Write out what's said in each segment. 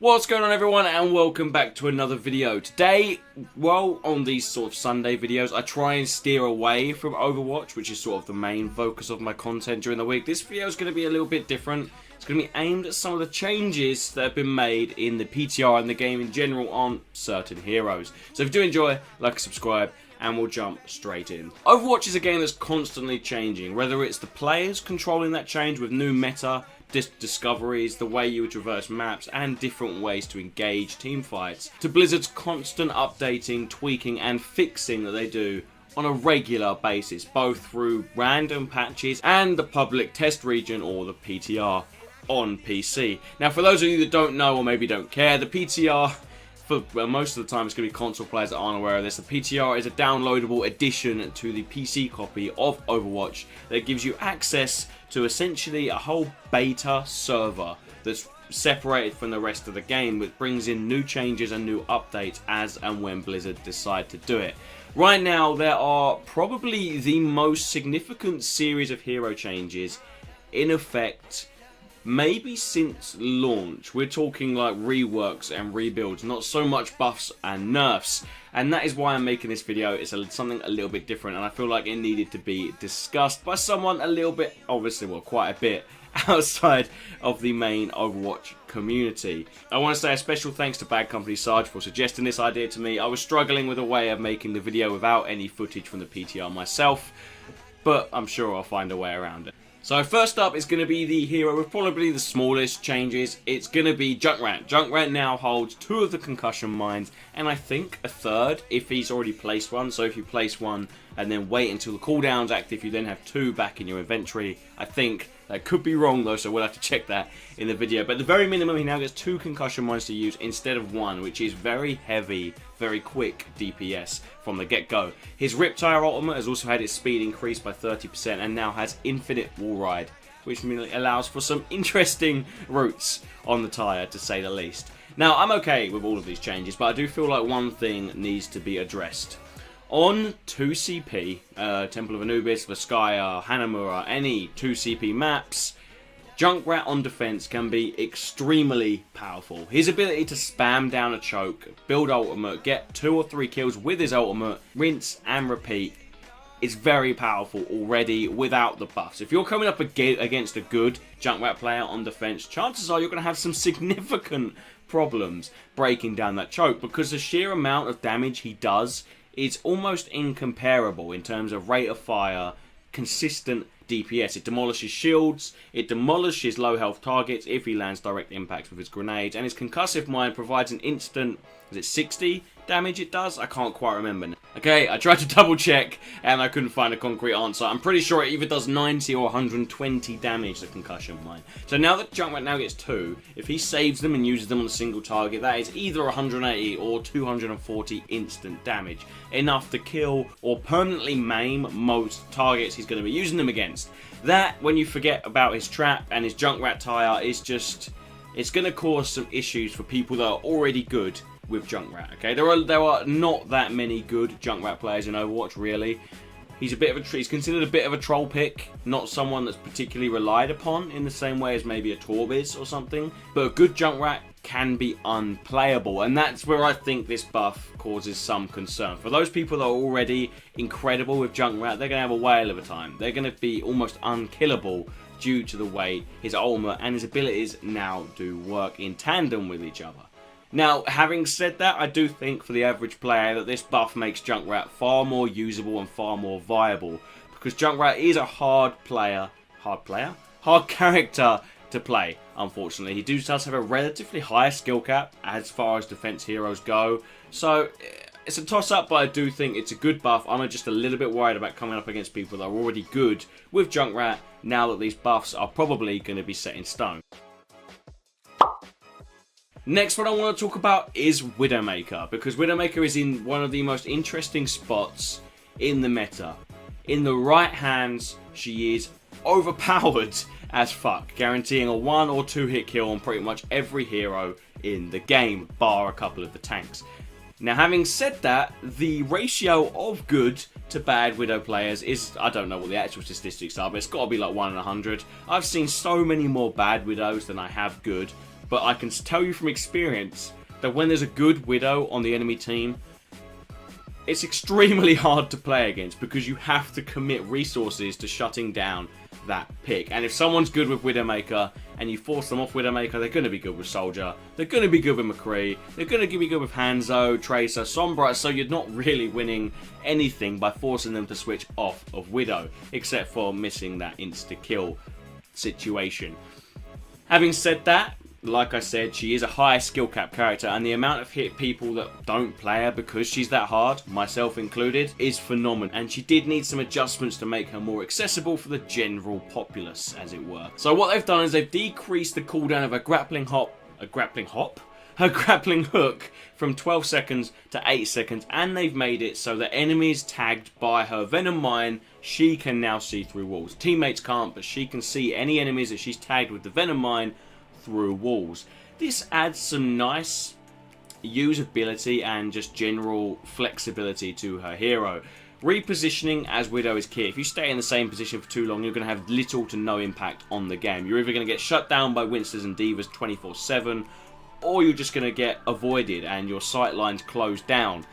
What's going on, everyone, and welcome back to another video. Today, well, on these sort of Sunday videos, I try and steer away from Overwatch, which is sort of the main focus of my content during the week. This video is going to be a little bit different. It's going to be aimed at some of the changes that have been made in the PTR and the game in general on certain heroes. So if you do enjoy, like and subscribe, and we'll jump straight in. Overwatch is a game that's constantly changing, whether it's the players controlling that change with new meta, discoveries, the way you traverse maps, and different ways to engage team fights, to Blizzard's constant updating, tweaking, and fixing that they do on a regular basis, both through random patches and the public test region, or the PTR, on PC. Now, for those of you that don't know or maybe don't care, the PTR, for most of the time, it's going to be console players that aren't aware of this. The PTR is a downloadable addition to the PC copy of Overwatch that gives you access to essentially a whole beta server that's separated from the rest of the game, which brings in new changes and new updates as and when Blizzard decide to do it. Right now, there are probably the most significant series of hero changes in effect maybe since launch. We're talking like reworks and rebuilds, not so much buffs and nerfs. And that is why I'm making this video. It's something a little bit different, and I feel like it needed to be discussed by someone a little bit, obviously, well, quite a bit, outside of the main Overwatch community. I want to say a special thanks to Bad Company Sarge for suggesting this idea to me. I was struggling with a way of making the video without any footage from the PTR myself, but I'm sure I'll find a way around it. So first up is going to be the hero with probably the smallest changes. It's going to be Junkrat. Junkrat now holds 2 of the concussion mines, and I think a 3rd if he's already placed one. So if you place one and then wait until the cooldown's active, you then have 2 back in your inventory. I think that could be wrong though, so we'll have to check that in the video. But at the very minimum, he now gets 2 concussion mines to use instead of 1, which is very heavy, very quick DPS from the get-go. His Riptire ultimate has also had its speed increased by 30% and now has infinite wall ride, which allows for some interesting routes on the tire, to say the least. Now, I'm okay with all of these changes, but I do feel like one thing needs to be addressed. On 2CP, Temple of Anubis, Vizcaya, Hanamura, any 2CP maps, Junkrat on defense can be extremely powerful. His ability to spam down a choke, build ultimate, get 2 or 3 kills with his ultimate, rinse and repeat, is very powerful already without the buffs. If you're coming up against a good Junkrat player on defense, chances are you're going to have some significant problems breaking down that choke, because the sheer amount of damage he does is almost incomparable in terms of rate of fire, consistent DPS. It demolishes shields, it demolishes low health targets if he lands direct impacts with his grenades, and his concussive mine provides an instant, is it 60 damage it does? I can't quite remember now. Okay, I tried to double check and I couldn't find a concrete answer. I'm pretty sure it either does 90 or 120 damage, the concussion mine. So now that Junkrat now gets 2, if he saves them and uses them on a single target, that is either 180 or 240 instant damage. Enough to kill or permanently maim most targets he's going to be using them against. That, when you forget about his trap and his Junkrat tire, is just, it's going to cause some issues for people that are already good with Junkrat. Okay, there are not that many good Junkrat players in Overwatch, really. He's considered a bit of a troll pick, not someone that's particularly relied upon in the same way as maybe a Torbiz or something. But a good Junkrat can be unplayable, and that's where I think this buff causes some concern. For those people that are already incredible with Junkrat, they're going to have a whale of a time. They're going to be almost unkillable due to the way his ultimate and his abilities now do work in tandem with each other. Now, having said that, I do think for the average player that this buff makes Junkrat far more usable and far more viable, because Junkrat is a hard character to play, unfortunately. He does have a relatively high skill cap as far as defense heroes go, so it's a toss-up, but I do think it's a good buff. I'm just a little bit worried about coming up against people that are already good with Junkrat now that these buffs are probably going to be set in stone. Next, what I want to talk about is Widowmaker, because Widowmaker is in one of the most interesting spots in the meta. In the right hands, she is overpowered as fuck, guaranteeing a 1 or 2 hit kill on pretty much every hero in the game, bar a couple of the tanks. Now, having said that, the ratio of good to bad Widow players is, I don't know what the actual statistics are, but it's got to be like 1 in 100. I've seen so many more bad Widows than I have good. but I can tell you from experience that when there's a good Widow on the enemy team, it's extremely hard to play against because you have to commit resources to shutting down that pick. And if someone's good with Widowmaker and you force them off Widowmaker, they're going to be good with Soldier, they're going to be good with McCree, they're going to be good with Hanzo, Tracer, Sombra, so you're not really winning anything by forcing them to switch off of Widow, except for missing that insta-kill situation. Having said that, like I said, she is a high skill cap character, and the amount of hit people that don't play her because she's that hard, myself included, is phenomenal. And she did need some adjustments to make her more accessible for the general populace, as it were. So what they've done is they've decreased the cooldown of her grappling hook from 12 seconds to 8 seconds, and they've made it so that enemies tagged by her Venom Mine, she can now see through walls. Teammates can't, but she can see any enemies that she's tagged with the Venom Mine through walls. This adds some nice usability and just general flexibility to her hero. Repositioning as Widow is key. If you stay in the same position for too long, you're going to have little to no impact on the game. You're either going to get shut down by Winsters and Devas 24/7, or you're just going to get avoided and your sight lines closed down.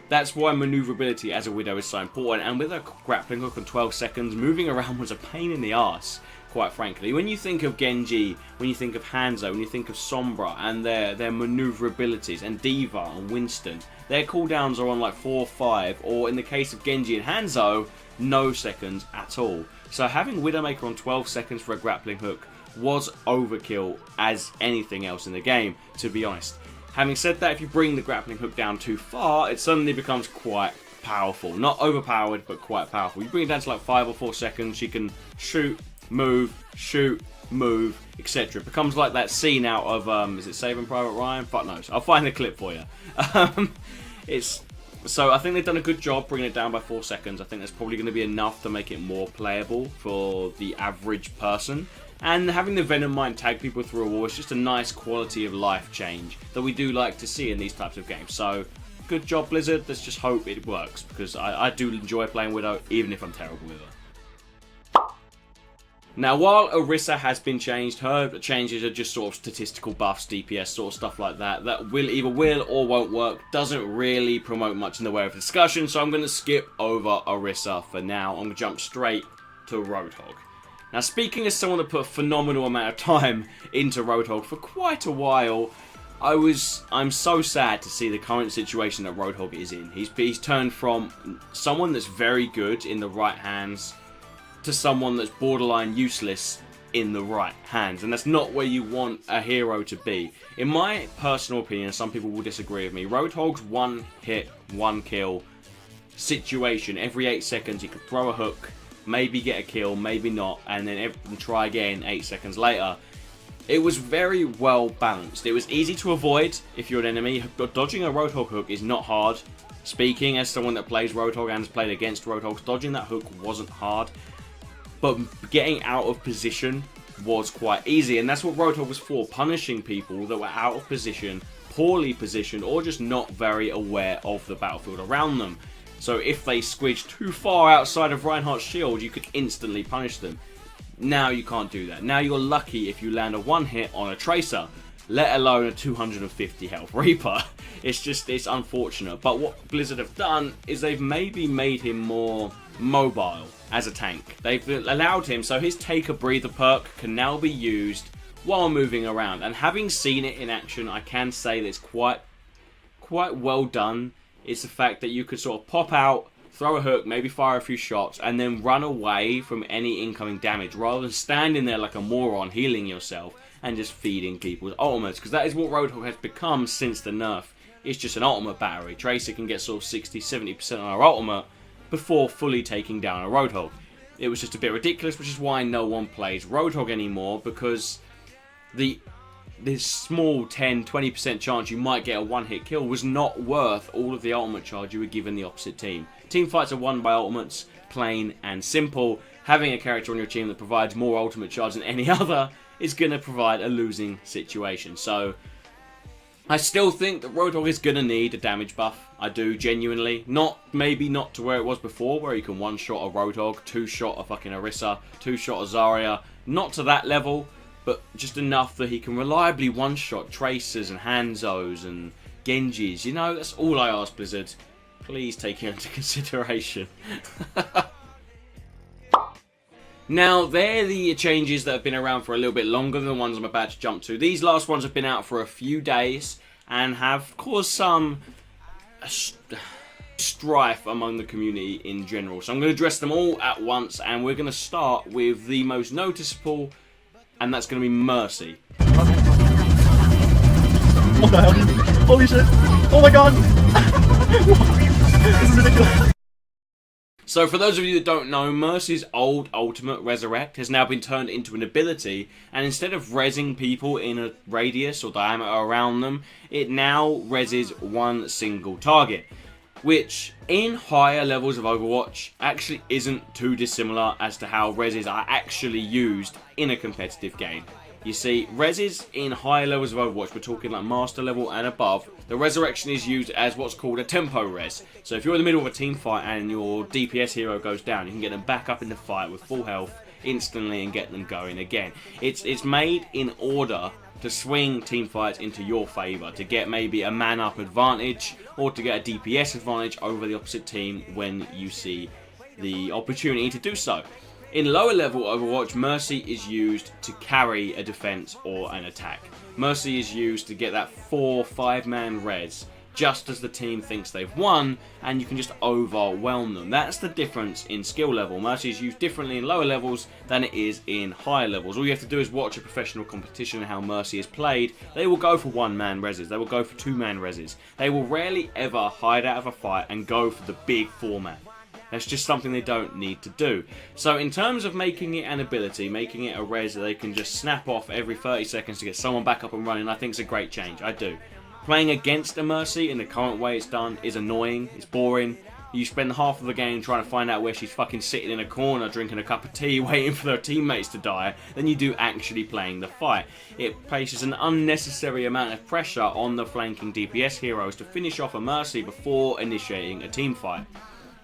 That's why maneuverability as a Widow is so important, and with her grappling hook on 12 seconds, moving around was a pain in the arse, quite frankly. When you think of Genji, when you think of Hanzo, when you think of Sombra and their maneuverabilities, and Deva and Winston, their cooldowns are on like 4 or 5, or in the case of Genji and Hanzo, no seconds at all. So having Widowmaker on 12 seconds for a grappling hook was overkill as anything else in the game, to be honest. Having said that, if you bring the grappling hook down too far, it suddenly becomes quite powerful. Not overpowered, but quite powerful. You bring it down to like 5 or 4 seconds, she can shoot, move, etc. It becomes like that scene out of, is it Saving Private Ryan? Fuck knows. I'll find the clip for you. So I think they've done a good job bringing it down by 4 seconds. I think that's probably going to be enough to make it more playable for the average person. And having the Venom Mine tag people through a wall is just a nice quality of life change that we do like to see in these types of games. So, good job, Blizzard. Let's just hope it works, because I do enjoy playing Widow, even if I'm terrible with her. Now, while Orisa has been changed, her changes are just sort of statistical buffs, DPS, sort of stuff like that, that either will or won't work. Doesn't really promote much in the way of discussion, so I'm going to skip over Orisa for now. I'm going to jump straight to Roadhog. Now, speaking as someone that put a phenomenal amount of time into Roadhog for quite a while, I'm so sad to see the current situation that Roadhog is in. He's turned from someone that's very good in the right hands to someone that's borderline useless in the right hands, and that's not where you want a hero to be. In my personal opinion, some people will disagree with me, Roadhog's one hit, one kill situation. Every 8 seconds he could throw a hook, maybe get a kill, maybe not, and then try again 8 seconds later. It was very well balanced. It was easy to avoid if you're an enemy. Dodging a Roadhog hook is not hard. Speaking as someone that plays Roadhog and has played against Roadhogs, dodging that hook wasn't hard. But getting out of position was quite easy, and that's what Roadhog was for, punishing people that were out of position, poorly positioned, or just not very aware of the battlefield around them. So if they squidged too far outside of Reinhardt's shield, you could instantly punish them. Now you can't do that. Now you're lucky if you land a one hit on a Tracer, let alone a 250 health Reaper. It's unfortunate. But what Blizzard have done is they've maybe made him more mobile as a tank. They've allowed him, so his Take a Breather perk can now be used while moving around. And having seen it in action, I can say that it's quite well done. It's the fact that you could sort of pop out, throw a hook, maybe fire a few shots, and then run away from any incoming damage, rather than standing there like a moron healing yourself and just feeding people's ultimates, because that is what Roadhog has become since the nerf. It's just an ultimate battery. Tracer can get sort of 60-70% on her ultimate before fully taking down a Roadhog. It was just a bit ridiculous, which is why no one plays Roadhog anymore, because this small 10-20% chance you might get a one-hit kill was not worth all of the ultimate charge you were given the opposite team. Team fights are won by ultimates, plain and simple. Having a character on your team that provides more ultimate charge than any other is going to provide a losing situation. So I still think that Roadhog is going to need a damage buff. I do, genuinely. Maybe not to where it was before, where you can one-shot a Roadhog, two-shot a fucking Orisa, two-shot a Zarya. Not to that level, but just enough that he can reliably one-shot Tracers and Hanzos and Genjis. You know, that's all I ask, Blizzard. Please take it into consideration. Now, they're the changes that have been around for a little bit longer than the ones I'm about to jump to. These last ones have been out for a few days and have caused some strife among the community in general. So I'm going to address them all at once, and we're going to start with the most noticeable, and that's going to be Mercy. What the hell? Holy shit! Oh my god! This is ridiculous. So for those of you that don't know, Mercy's old ultimate, Resurrect, has now been turned into an ability, and instead of rezzing people in a radius or diameter around them, it now rezzes one single target, which in higher levels of Overwatch actually isn't too dissimilar as to how rezzes are actually used in a competitive game. You see, rezzes in higher levels of Overwatch, we're talking like master level and above, the resurrection is used as what's called a tempo res. So if you're in the middle of a team fight and your DPS hero goes down, you can get them back up in the fight with full health instantly and get them going again. It's made in order to swing team fights into your favour, to get maybe a man up advantage or to get a DPS advantage over the opposite team when you see the opportunity to do so. In lower level Overwatch, Mercy is used to carry a defense or an attack. Mercy is used to get that 4-5 man res just as the team thinks they've won, and you can just overwhelm them. That's the difference in skill level. Mercy is used differently in lower levels than it is in higher levels. All you have to do is watch a professional competition and how Mercy is played. They will go for 1-man reses. They will go for 2-man reses. They will rarely ever hide out of a fight and go for the big 4-man. That's just something they don't need to do. So in terms of making it an ability, making it a res that they can just snap off every 30 seconds to get someone back up and running, I think it's a great change. I do. Playing against a Mercy in the current way it's done is annoying, it's boring. You spend half of the game trying to find out where she's fucking sitting in a corner drinking a cup of tea waiting for their teammates to die than you do actually playing the fight. It places an unnecessary amount of pressure on the flanking DPS heroes to finish off a Mercy before initiating a team fight.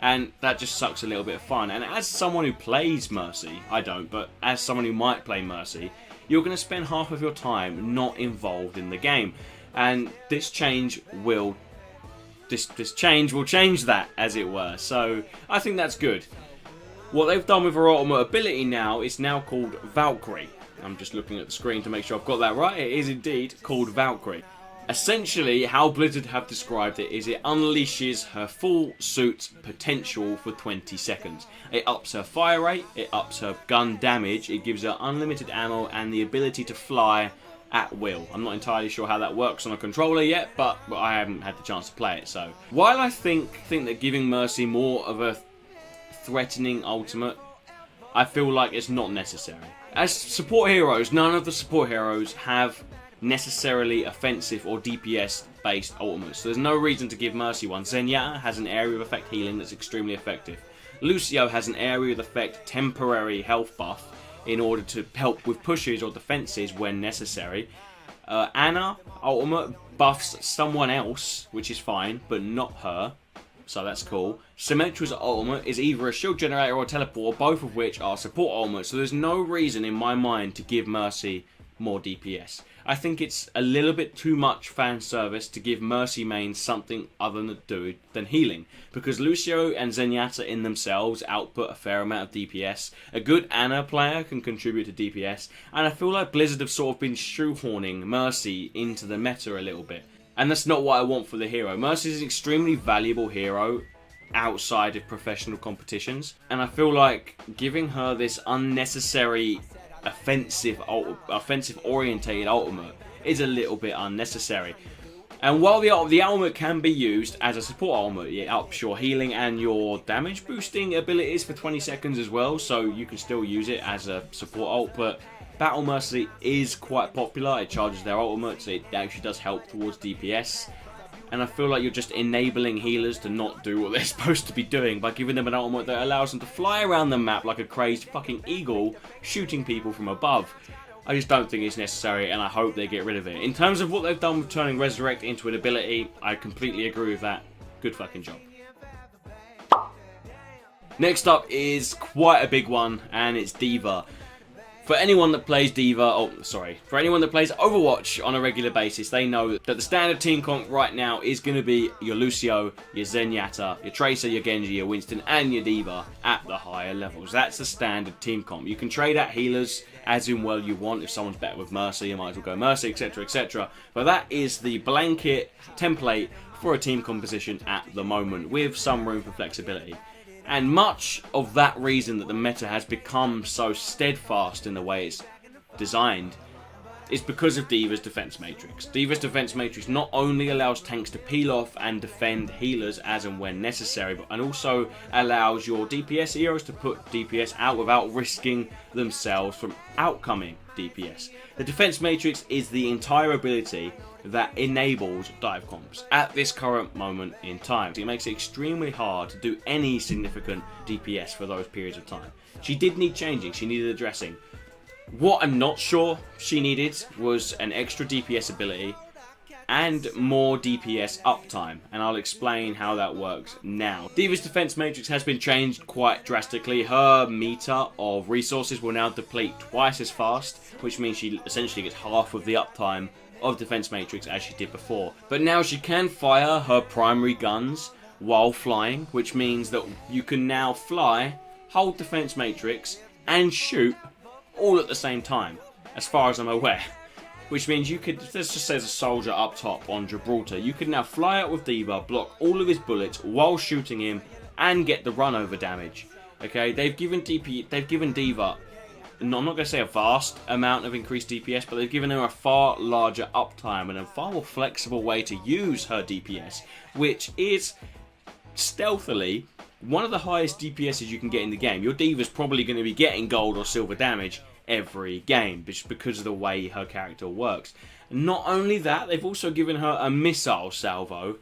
And that just sucks a little bit of fun. And as someone who plays Mercy, I don't, but as someone who might play Mercy, you're going to spend half of your time not involved in the game. And this change will change that, as it were. So I think that's good. What they've done with her ultimate ability now is now called Valkyrie. I'm just looking at the screen to make sure I've got that right. It is indeed called Valkyrie. Essentially, how Blizzard have described it is it unleashes her full suit potential for 20 seconds. It ups her fire rate, it ups her gun damage, it gives her unlimited ammo and the ability to fly at will. I'm not entirely sure how that works on a controller yet, but I haven't had the chance to play it. So while I think that giving Mercy more of a threatening ultimate, I feel like it's not necessary. As support heroes, none of the support heroes have necessarily offensive or DPS based ultimates, so there's no reason to give Mercy one. Zenyatta has an area of effect healing that's extremely effective. Lucio has an area of effect temporary health buff in order to help with pushes or defenses when necessary. Ana ultimate buffs someone else, which is fine, but not her, so that's cool. Symmetra's ultimate is either a shield generator or a teleport, both of which are support ultimates, so there's no reason in my mind to give Mercy more DPS. I think it's a little bit too much fan service to give Mercy mains something other than healing, because Lucio and Zenyatta in themselves output a fair amount of DPS. A good Ana player can contribute to DPS, and I feel like Blizzard have sort of been shoehorning Mercy into the meta a little bit, and that's not what I want for the hero. Mercy is an extremely valuable hero outside of professional competitions, and I feel like giving her this unnecessary offensive orientated ultimate is a little bit unnecessary. And while the ultimate can be used as a support ultimate, it ups your healing and your damage boosting abilities for 20 seconds as well, so you can still use it as a support ult. But Battle Mercy is quite popular, it charges their ultimates, it actually does help towards DPS. And I feel like you're just enabling healers to not do what they're supposed to be doing by giving them an ultimate that allows them to fly around the map like a crazed fucking eagle, shooting people from above. I just don't think it's necessary, and I hope they get rid of it. In terms of what they've done with turning Resurrect into an ability, I completely agree with that. Good fucking job. Next up is quite a big one, and it's Deva. For anyone that plays for anyone that plays Overwatch on a regular basis, they know that the standard team comp right now is going to be your Lucio, your Zenyatta, your Tracer, your Genji, your Winston, and your Deva at the higher levels. That's the standard team comp. You can trade out healers as in well you want. If someone's better with Mercy, you might as well go Mercy, etc, etc. But that is the blanket template for a team composition at the moment, with some room for flexibility. And much of that reason that the meta has become so steadfast in the way it's designed is because of Deva's defense matrix. Deva's defense matrix not only allows tanks to peel off and defend healers as and when necessary, but and also allows your DPS heroes to put DPS out without risking themselves from outcoming DPS. The defense matrix is the entire ability that enables dive comps at this current moment in time. It makes it extremely hard to do any significant DPS for those periods of time. She did need changing, she needed addressing. What I'm not sure she needed was an extra DPS ability and more DPS uptime, and I'll explain how that works now. Deva's defense matrix has been changed quite drastically. Her meter of resources will now deplete twice as fast, which means she essentially gets half of the uptime of defense matrix as she did before. But now she can fire her primary guns while flying, which means that you can now fly, hold defense matrix, and shoot all at the same time, as far as I'm aware. Which means you could, let's just say there's a soldier up top on Gibraltar, you could now fly out with Deva, block all of his bullets while shooting him, and get the run over damage. Okay, they've given Deva, I'm not going to say a vast amount of increased DPS, but they've given her a far larger uptime and a far more flexible way to use her DPS, which is stealthily one of the highest DPSs you can get in the game. Your Deva's probably going to be getting gold or silver damage every game, just because of the way her character works. Not only that, they've also given her a missile salvo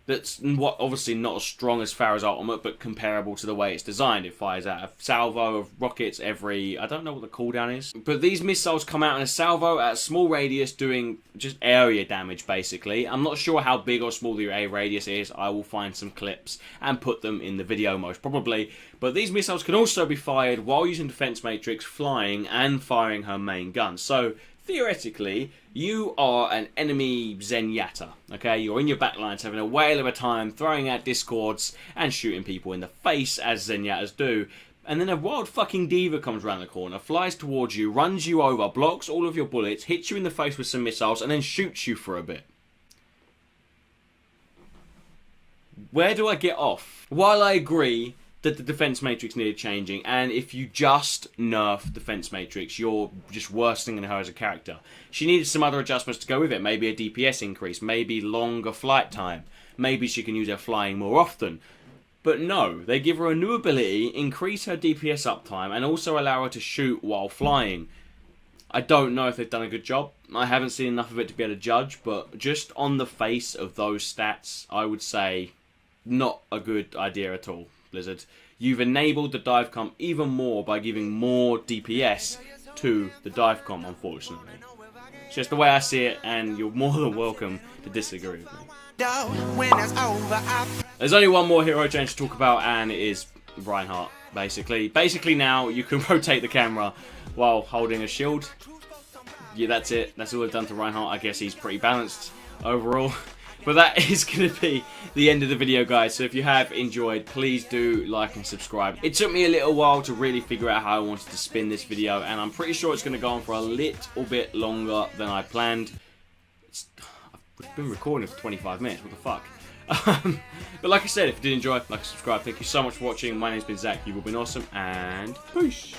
that's obviously not as strong as Pharah's ultimate, but comparable to the way it's designed. It fires out a salvo of rockets every, I don't know what the cooldown is, but these missiles come out in a salvo at a small radius doing just area damage basically. I'm not sure how big or small the radius is. I will find some clips and put them in the video most probably. But these missiles can also be fired while using defense matrix, flying and firing her main gun. So theoretically, you are an enemy Zenyatta, okay? You're in your backlines having a whale of a time throwing out discords and shooting people in the face as Zenyatas do. And then a wild fucking Deva comes around the corner, flies towards you, runs you over, blocks all of your bullets, hits you in the face with some missiles, and then shoots you for a bit. Where do I get off? While I agree that the defense matrix needed changing, and if you just nerf defense matrix, you're just worsening her as a character. She needed some other adjustments to go with it. Maybe a DPS increase, maybe longer flight time, maybe she can use her flying more often. But no, they give her a new ability, increase her DPS uptime, and also allow her to shoot while flying. I don't know if they've done a good job. I haven't seen enough of it to be able to judge, but just on the face of those stats, I would say not a good idea at all. Blizzard, you've enabled the dive comp even more by giving more DPS to the dive comp, unfortunately. It's just the way I see it, and you're more than welcome to disagree with me. There's only one more hero change to talk about, and it is Reinhardt, basically. Basically now, you can rotate the camera while holding a shield. Yeah, that's it. That's all they've done to Reinhardt. I guess he's pretty balanced overall. But that is going to be the end of the video, guys. So if you have enjoyed, please do like and subscribe. It took me a little while to really figure out how I wanted to spin this video, and I'm pretty sure it's going to go on for a little bit longer than I planned. I've been recording for 25 minutes. What the fuck? But like I said, if you did enjoy, like and subscribe. Thank you so much for watching. My name's been Zach. You've all been awesome, and peace.